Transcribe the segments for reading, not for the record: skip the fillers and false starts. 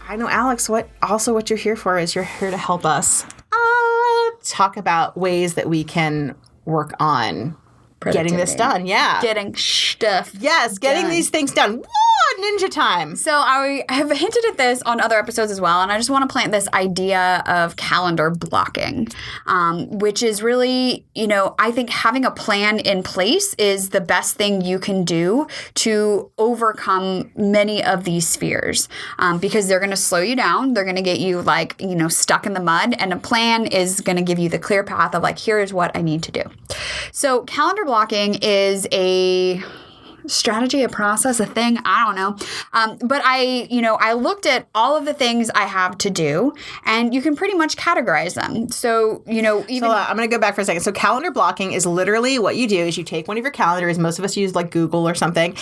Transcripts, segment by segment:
I know, Alex, what you're here for is you're here to help us talk about ways that we can work on getting this done. Yeah. Getting stuff. Yes, getting these things done. Ninja time. So I have hinted at this on other episodes as well, and I just want to plant this idea of calendar blocking, which is really, I think having a plan in place is the best thing you can do to overcome many of these fears, because they're going to slow you down. They're going to get you stuck in the mud, and a plan is going to give you the clear path of here's what I need to do. So calendar blocking is a strategy, a process, a thing, I don't know. But I looked at all of the things I have to do, and you can pretty much categorize them. So, even... I'm going to go back for a second. So calendar blocking is literally what you do is you take one of your calendars, most of us use Google or something,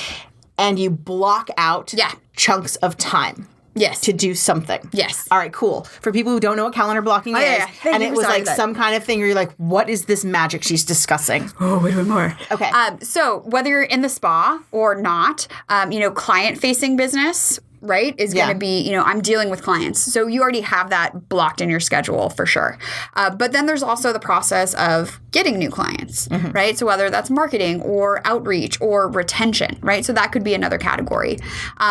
and you block out chunks of time. Yes. To do something. Yes. All right, cool. For people who don't know what calendar blocking is, and it was some kind of thing where you're like, what is this magic she's discussing? Oh, wait more. Okay. So whether you're in the spa or not, client-facing business, right, is going to be, I'm dealing with clients. So you already have that blocked in your schedule for sure. But then there's also the process of getting new clients, right? So whether that's marketing or outreach or retention, right? So that could be another category.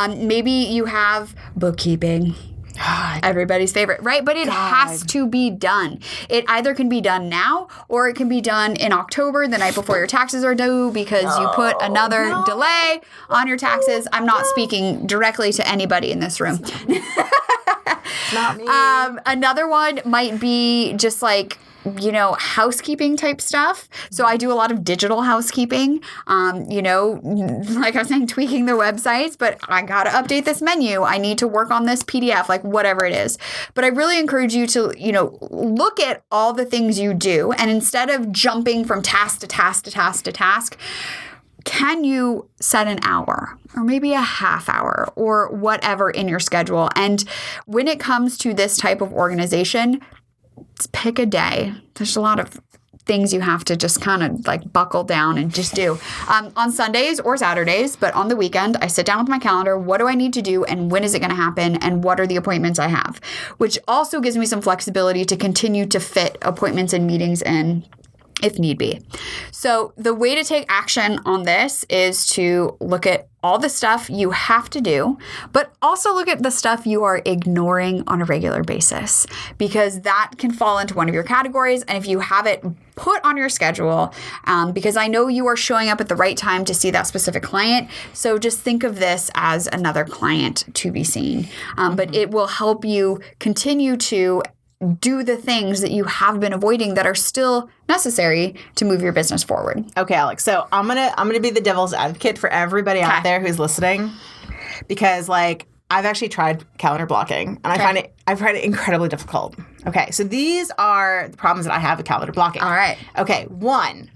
Maybe you have bookkeeping. God. Everybody's favorite, right? But it has to be done. It either can be done now or it can be done in October, the night before your taxes are due, because you put another delay on your taxes. I'm not speaking directly to anybody in this room. Not me. Another one might be just housekeeping type stuff. So I do a lot of digital housekeeping, like I was saying, tweaking their websites, but I got to update this menu. I need to work on this PDF, whatever it is. But I really encourage you to, look at all the things you do. And instead of jumping from task to task to task to task, can you set an hour or maybe a half hour or whatever in your schedule? And when it comes to this type of organization, pick a day. There's a lot of things you have to just kind of buckle down and just do. On Sundays or Saturdays, but on the weekend, I sit down with my calendar. What do I need to do and when is it going to happen and what are the appointments I have? Which also gives me some flexibility to continue to fit appointments and meetings in if need be. So the way to take action on this is to look at all the stuff you have to do, but also look at the stuff you are ignoring on a regular basis, because that can fall into one of your categories. And if you have it put on your schedule, because I know you are showing up at the right time to see that specific client. So just think of this as another client to be seen. But it will help you continue to do the things that you have been avoiding that are still necessary to move your business forward. Okay, Alex. So I'm gonna be the devil's advocate for everybody out there who's listening, because I've actually tried calendar blocking and I find it incredibly difficult. Okay, so these are the problems that I have with calendar blocking. All right. Okay, one,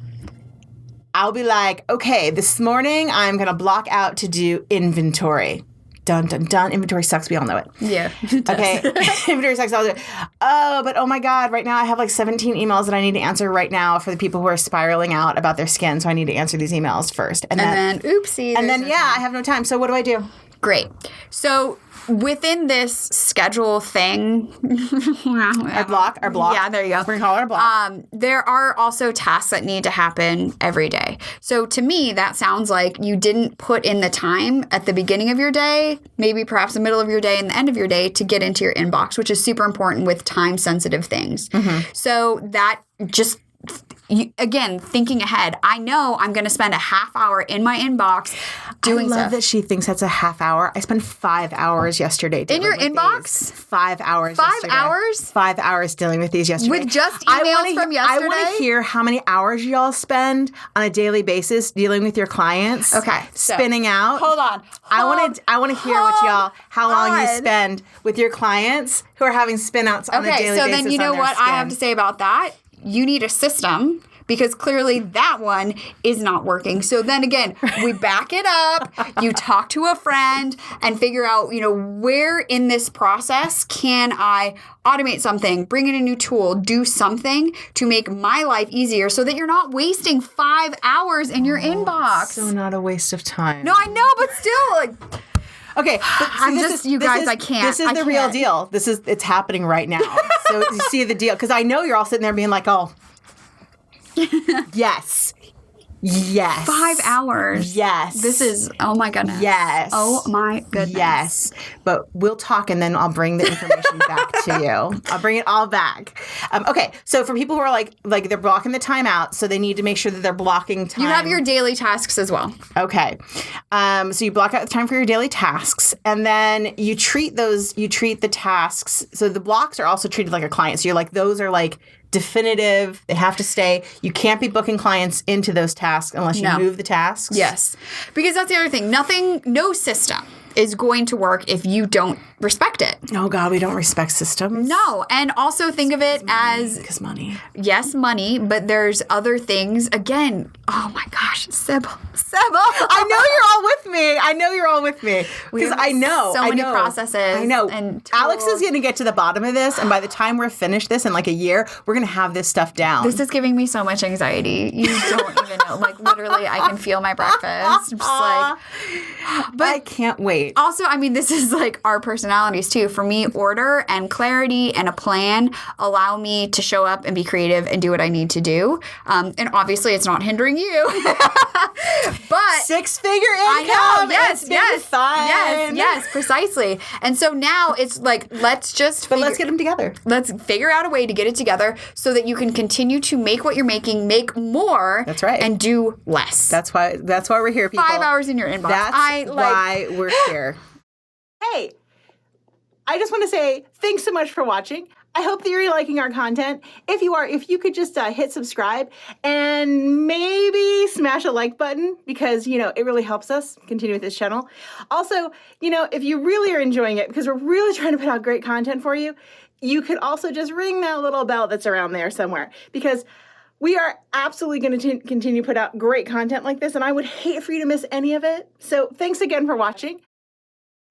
I'll be okay, this morning I'm gonna block out to do inventory. Dun, dun, dun. Inventory sucks. We all know it. Yeah. Okay. Inventory sucks. Oh my God. Right now I have 17 emails that I need to answer right now for the people who are spiraling out about their skin. So I need to answer these emails first. And then oopsie. And then, I have no time. So what do I do? Great. So within this schedule thing, our block. Yeah, there you go. We're going to call it our block. There are also tasks that need to happen every day. So to me, that sounds like you didn't put in the time at the beginning of your day, maybe perhaps the middle of your day and the end of your day to get into your inbox, which is super important with time-sensitive things. So that just... again, thinking ahead, I know I'm going to spend a half hour in my inbox doing stuff. I love that she thinks that's a half hour. I spent 5 hours yesterday in your inbox? 5 hours 5 yesterday. 5 hours? 5 hours dealing with these yesterday. With just emails from yesterday? I want to hear how many hours y'all spend on a daily basis dealing with your clients. Okay. Spinning out. Hold on. I want to hear how long you spend with your clients who are having spin outs on a daily basis. Okay, so then you know what I have to say about that? You need a system, because clearly that one is not working. So then again, we back it up, you talk to a friend and figure out, where in this process can I automate something, bring in a new tool, do something to make my life easier so that you're not wasting 5 hours in your inbox. So not a waste of time. No, I know, but still, Okay, but see, I can't. This is the real deal. It's happening right now. So you see the deal. Because I know you're all sitting there being like, oh, yes. Yes. 5 hours. Yes. This is, oh my goodness. Yes. Oh my goodness. Yes. But we'll talk and then I'll bring the information back to you. I'll bring it all back. Okay. So for people who are like they're blocking the time out, so they need to make sure that they're blocking time. You have your daily tasks as well. Okay. So you block out the time for your daily tasks and then you treat the tasks. So the blocks are also treated like a client. So you're like, those are like definitive. They have to stay. You can't be booking clients into those tasks unless you move the tasks. Yes. Because that's the other thing. No system is going to work if you don't respect it. Oh, God, we don't respect systems. No. And also think of it as... Because money. Yes, money, but there's other things. Again, oh my gosh, Cybil. I know you're all with me. Because I know. So many processes. I know. And Alex is going to get to the bottom of this, and by the time we're finished this in like a year, we're going to have this stuff down. This is giving me so much anxiety. You don't even know. Like, literally, I can feel my breakfast. I'm just like... But I can't wait. Also, I mean, this is like our personalities too. For me, order and clarity and a plan allow me to show up and be creative and do what I need to do. And obviously, it's not hindering you. But 6-figure income. I know. Yes. Fun. Yes. Precisely. And so now it's like, let's get them together. Let's figure out a way to get it together so that you can continue to make what you're making, make more. That's right. And do less. That's why we're here, people. 5 hours in your inbox. That's why we're here. Hey, I just want to say thanks so much for watching. I hope that you're liking our content. If you are, if you could just hit subscribe and maybe smash a like button because, it really helps us continue with this channel. Also, if you really are enjoying it, because we're really trying to put out great content for you, you could also just ring that little bell that's around there somewhere because we are absolutely going to continue to put out great content like this, and I would hate for you to miss any of it. So thanks again for watching.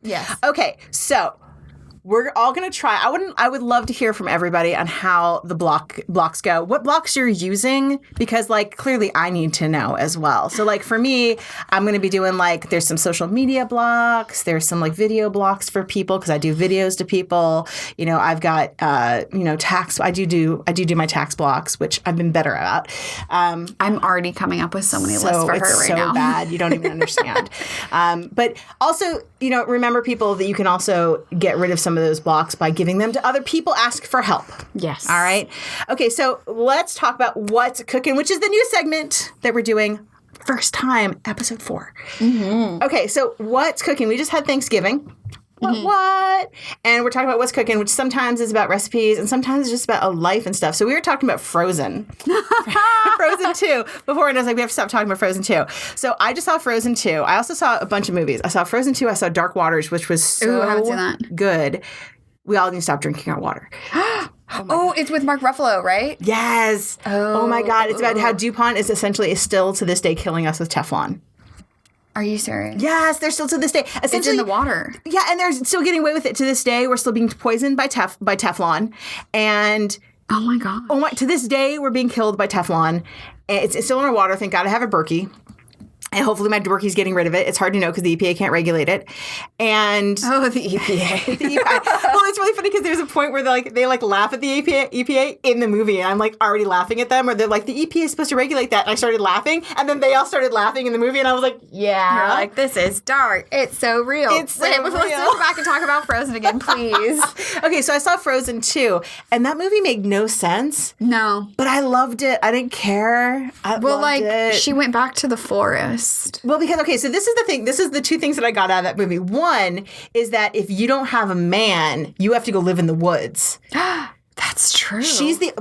Yes. Okay, so we're all going to try. I would love to hear from everybody on how the blocks go. What blocks you're using? Because clearly I need to know as well. So for me, I'm going to be doing there's some social media blocks. There's some video blocks for people because I do videos to people. I've got tax. I do my tax blocks, which I've been better about. I'm already coming up with so many lists for her right now. So bad. You don't even understand. But also, remember people that you can also get rid of some of those blocks by giving them to other people. Ask for help. Yes. All right. Okay, so let's talk about what's cooking, which is the new segment that we're doing. First time, episode 4. Mm-hmm. Okay, so what's cooking? We just had Thanksgiving. What? And we're talking about what's cooking, which sometimes is about recipes and sometimes it's just about a life and stuff. So we were talking about Frozen. Frozen 2 before, and I was like, we have to stop talking about Frozen 2. So I just saw Frozen 2. I also saw a bunch of movies. I saw Frozen 2. I saw Dark Waters, which was so I haven't seen that. Good. We all need to stop drinking our water. Oh, it's with Mark Ruffalo, right? Yes. Oh my God. It's about how DuPont is still to this day killing us with Teflon. Are you serious? Yes, they're still to this day. It's in the water. Yeah, and they're still getting away with it to this day. We're still being poisoned by Teflon. And oh my God. To this day, we're being killed by Teflon. It's still in our water. Thank God I have a Berkey. And hopefully my Berkey's getting rid of it. It's hard to know because the EPA can't regulate it. And the EPA. The EPA. Well, it's really funny because there's a point where they laugh at the EPA in the movie, and I'm already laughing at them, or they're like, the EPA is supposed to regulate that, and I started laughing, and then they all started laughing in the movie, and I was like, yeah. You're like, this is dark. It's so real. It's so real. Let's go back and talk about Frozen again, please. Okay, so I saw Frozen 2, and that movie made no sense. No. But I loved it. I didn't care. I loved it. She went back to the forest. Well, because, okay, so this is the thing. This is the two things that I got out of that movie. One is that if you don't have a man, you have to go live in the woods. That's true.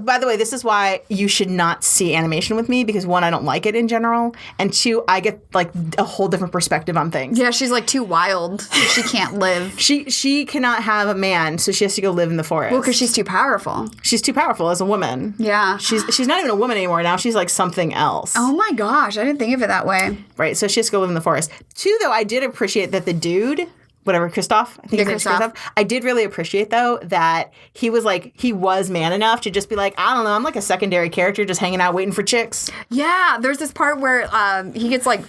By the way, this is why you should not see animation with me because one, I don't like it in general. And two, I get a whole different perspective on things. Yeah, she's too wild. She can't live. She cannot have a man, so she has to go live in the forest. Well, because she's too powerful. She's too powerful as a woman. Yeah. She's not even a woman anymore now. She's something else. Oh my gosh, I didn't think of it that way. Right, so she has to go live in the forest. Two, though, I did appreciate that the dude whatever, Christoph. I think his name's Christoph. I did really appreciate, though, that he was man enough to just be like, I don't know, I'm like a secondary character just hanging out waiting for chicks. Yeah, there's this part where he gets like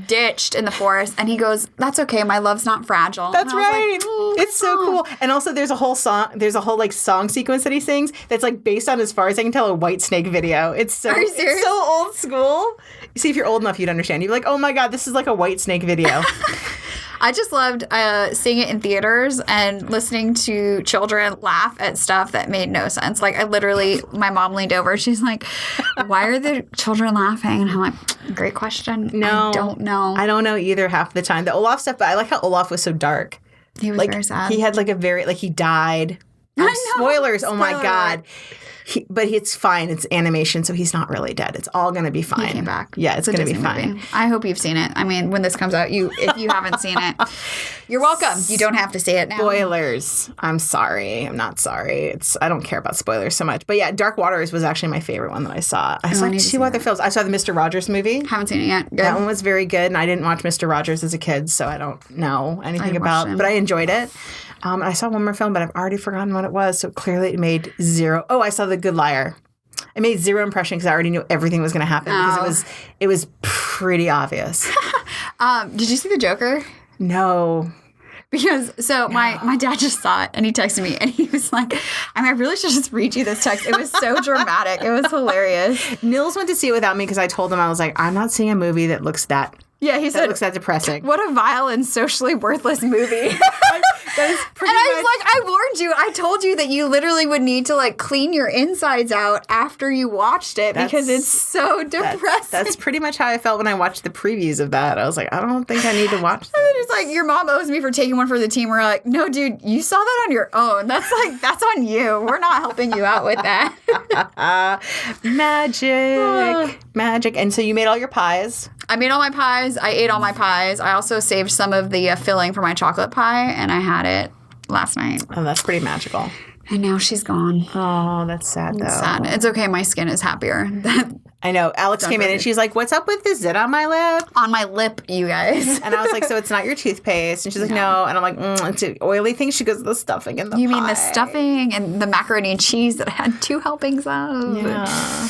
ditched in the forest and he goes, that's okay, my love's not fragile. That's right. Like, it's so cool. And also there's a whole like song sequence that he sings that's like based on, as far as I can tell, a White Snake video. Are you serious? It's so old school. See, if you're old enough, you'd understand. You'd be like, oh my God, this is like a White Snake video. I just loved seeing it in theaters and listening to children laugh at stuff that made no sense. Like, my mom leaned over. She's like, why are the children laughing? And I'm like, great question. No. I don't know. I don't know either half the time. The Olaf stuff, but I like how Olaf was so dark. He was very sad. He had like he died. I know. Spoilers. Oh my God. But it's fine. It's animation, so he's not really dead. It's all going to be fine. He came back. Yeah, it's going to be fine. Movie. I hope you've seen it. I mean, when this comes out, if you haven't seen it, you're welcome. You don't have to see it now. Spoilers. I'm sorry. I'm not sorry. I don't care about spoilers so much. But yeah, Dark Waters was actually my favorite one that I saw. I saw 2 other films. I saw the Mr. Rogers movie. Haven't seen it yet. Good. That one was very good, and I didn't watch Mr. Rogers as a kid, so I don't know anything about it. But I enjoyed it. I saw one more film, but I've already forgotten what it was, so clearly it made 0. Oh, I saw The Good Liar. It made 0 impression because I already knew everything was going to happen because it was pretty obvious. Did you see The Joker? No. Because, my dad just saw it, and he texted me, and he was like, I really should just read you this text. It was so dramatic. It was hilarious. Nils went to see it without me because I told him, I was like, I'm not seeing a movie that looks that. Yeah, he said, that looks that depressing. What a vile and socially worthless movie. That is pretty and I was like, I warned you. I told you that you literally would need to like clean your insides out after you watched it because it's so depressing. That's pretty much how I felt when I watched the previews of that. I was like, I don't think I need to watch that. And then it's like, your mom owes me for taking one for the team. We're like, no, dude, you saw that on your own. That's on you. We're not helping you out with that. Magic. And so you made all your pies. I made all my pies. I ate all my pies. I also saved some of the filling for my chocolate pie, and I had it last night. Oh, that's pretty magical. And now she's gone. Oh, that's sad, though. It's sad. It's okay. My skin is happier. I know. Alex came in, and she's like, what's up with the zit on my lip? On my lip, you guys. And I was like, so it's not your toothpaste? And she's like, no. And I'm like, it's an oily thing. She goes, the stuffing in the pie. You mean the stuffing and the macaroni and cheese that I had 2 helpings of? Yeah.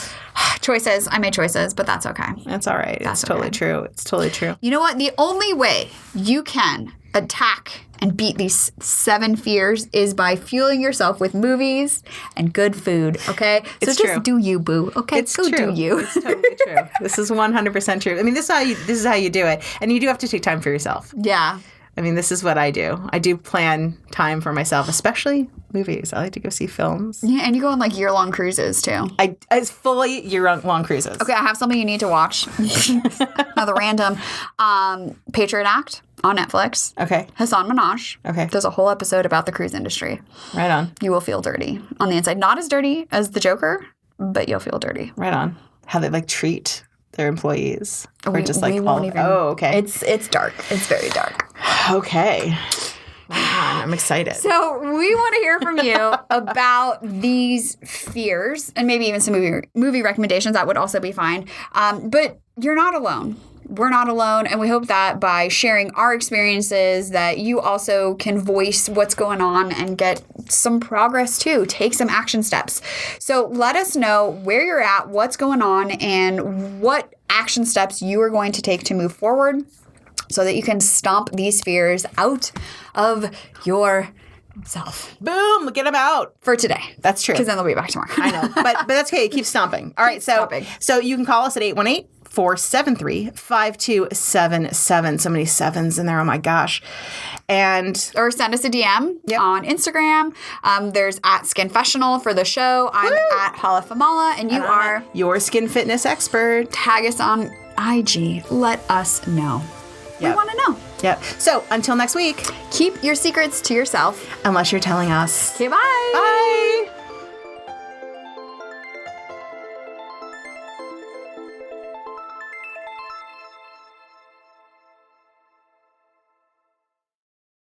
Choices. I made choices, but that's okay. That's all right. It's totally true. It's totally true. You know what? The only way you can attack and beat these 7 fears is by fueling yourself with movies and good food, okay? So it's just do you, boo, okay? It's true. Do you. It's totally true. This is 100% true. I mean, this is how you do it. And you do have to take time for yourself. Yeah. I mean, this is what I do. I do plan time for myself, especially movies. I like to go see films. Yeah, and you go on like year-long cruises too. It's fully year-long cruises. Okay, I have something you need to watch. Another random. Patriot Act on Netflix. Okay. Hassan Minaj. Okay. There's a whole episode about the cruise industry. Right on. You will feel dirty on the inside. Not as dirty as the Joker, but you'll feel dirty. Right on. How they like treat their employees. Or just like okay. It's dark. It's very dark. Okay. I'm excited. So we want to hear from you about these fears and maybe even some movie recommendations. That would also be fine. But you're not alone. We're not alone, and we hope that by sharing our experiences that you also can voice what's going on and get some progress too. Take some action steps. So let us know where you're at, what's going on, and what action steps you are going to take to move forward so that you can stomp these fears out of yourself. Boom! Get them out. For today. That's true. Because then they'll be back tomorrow. I know. But that's okay. Keep stomping. All right. So you can call us at 818-473-5277. So many sevens in there. Oh, my gosh. Or send us a DM on Instagram. There's at Skinfessional for the show. I'm at Hala Famala, and you are your skin fitness expert. Tag us on IG. Let us know. We want to know. Yep. So until next week, keep your secrets to yourself. Unless you're telling us. Okay, bye. Bye.